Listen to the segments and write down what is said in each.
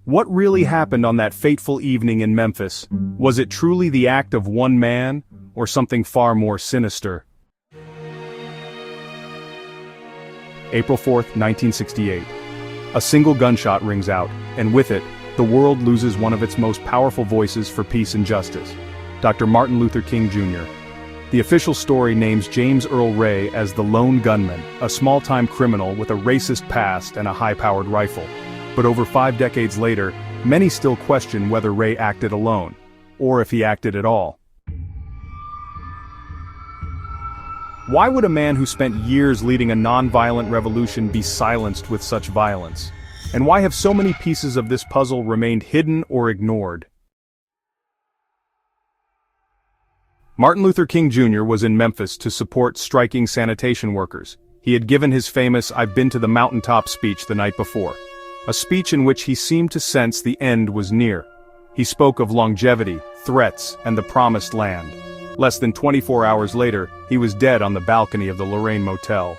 What really happened on that fateful evening in Memphis? Was it truly the act of one man, or something far more sinister? April 4, 1968. A single gunshot rings out, and with it, the world loses one of its most powerful voices for peace and justice, Dr. Martin Luther King Jr. The official story names James Earl Ray as the lone gunman, a small-time criminal with a racist past and a high-powered rifle. But over 5 decades later, many still question whether Ray acted alone, or if he acted at all. Why would a man who spent years leading a non-violent revolution be silenced with such violence? And why have so many pieces of this puzzle remained hidden or ignored? Martin Luther King Jr. was in Memphis to support striking sanitation workers. He had given his famous "I've been to the mountaintop" speech the night before. A speech in which he seemed to sense the end was near. He spoke of longevity, threats, and the promised land. Less than 24 hours later, he was dead on the balcony of the Lorraine Motel.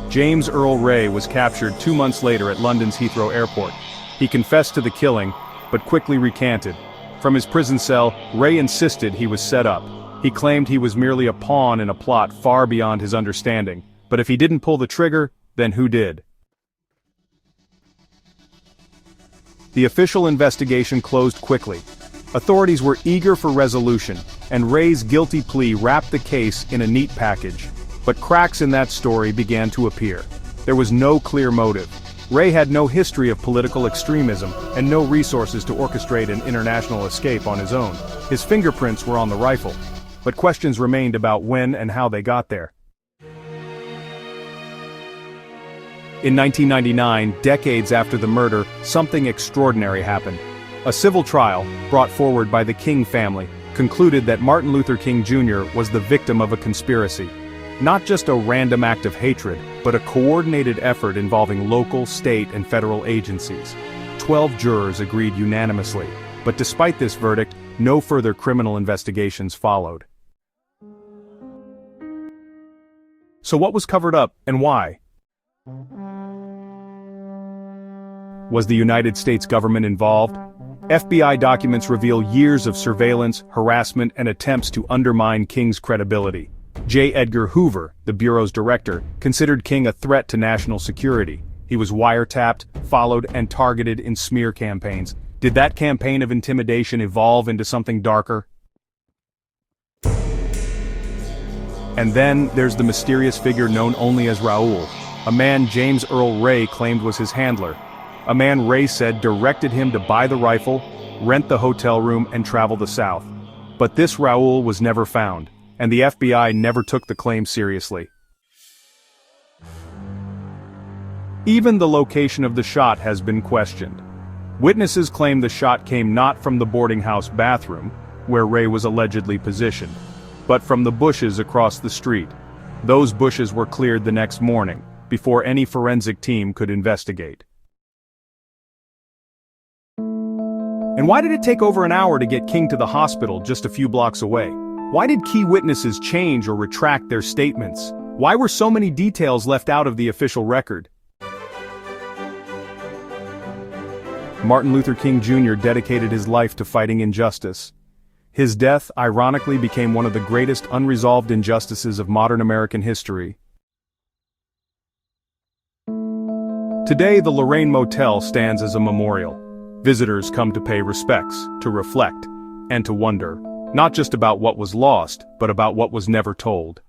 James Earl Ray was captured 2 months later at London's Heathrow Airport. He confessed to the killing, but quickly recanted. From his prison cell, Ray insisted he was set up. He claimed he was merely a pawn in a plot far beyond his understanding. But if he didn't pull the trigger, then who did? The official investigation closed quickly. Authorities were eager for resolution, and Ray's guilty plea wrapped the case in a neat package. But cracks in that story began to appear. There was no clear motive. Ray had no history of political extremism, and no resources to orchestrate an international escape on his own. His fingerprints were on the rifle, but questions remained about when and how they got there. In 1999, decades after the murder, something extraordinary happened. A civil trial, brought forward by the King family, concluded that Martin Luther King Jr. was the victim of a conspiracy. Not just a random act of hatred, but a coordinated effort involving local, state, and federal agencies. 12 jurors agreed unanimously, but despite this verdict, no further criminal investigations followed. So what was covered up, and why? Was the United States government involved? FBI documents reveal years of surveillance, harassment, and attempts to undermine King's credibility. J. Edgar Hoover, the Bureau's director, considered King a threat to national security. He was wiretapped, followed, and targeted in smear campaigns. Did that campaign of intimidation evolve into something darker? And then there's the mysterious figure known only as Raoul, a man James Earl Ray claimed was his handler. A man Ray said directed him to buy the rifle, rent the hotel room, and travel the South. But this Raoul was never found, and the FBI never took the claim seriously. Even the location of the shot has been questioned. Witnesses claim the shot came not from the boarding house bathroom, where Ray was allegedly positioned, but from the bushes across the street. Those bushes were cleared the next morning, before any forensic team could investigate. And why did it take over an hour to get King to the hospital just a few blocks away? Why did key witnesses change or retract their statements? Why were so many details left out of the official record? Martin Luther King Jr. dedicated his life to fighting injustice. His death, ironically, became one of the greatest unresolved injustices of modern American history. Today, the Lorraine Motel stands as a memorial. Visitors come to pay respects, to reflect, and to wonder, not just about what was lost, but about what was never told.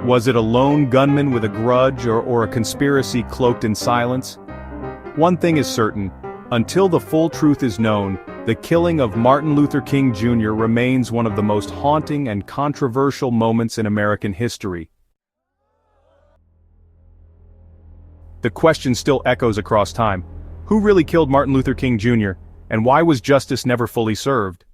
Was it a lone gunman with a grudge or a conspiracy cloaked in silence? One thing is certain, until the full truth is known, the killing of Martin Luther King Jr. remains one of the most haunting and controversial moments in American history. The question still echoes across time. Who really killed Martin Luther King Jr., and why was justice never fully served?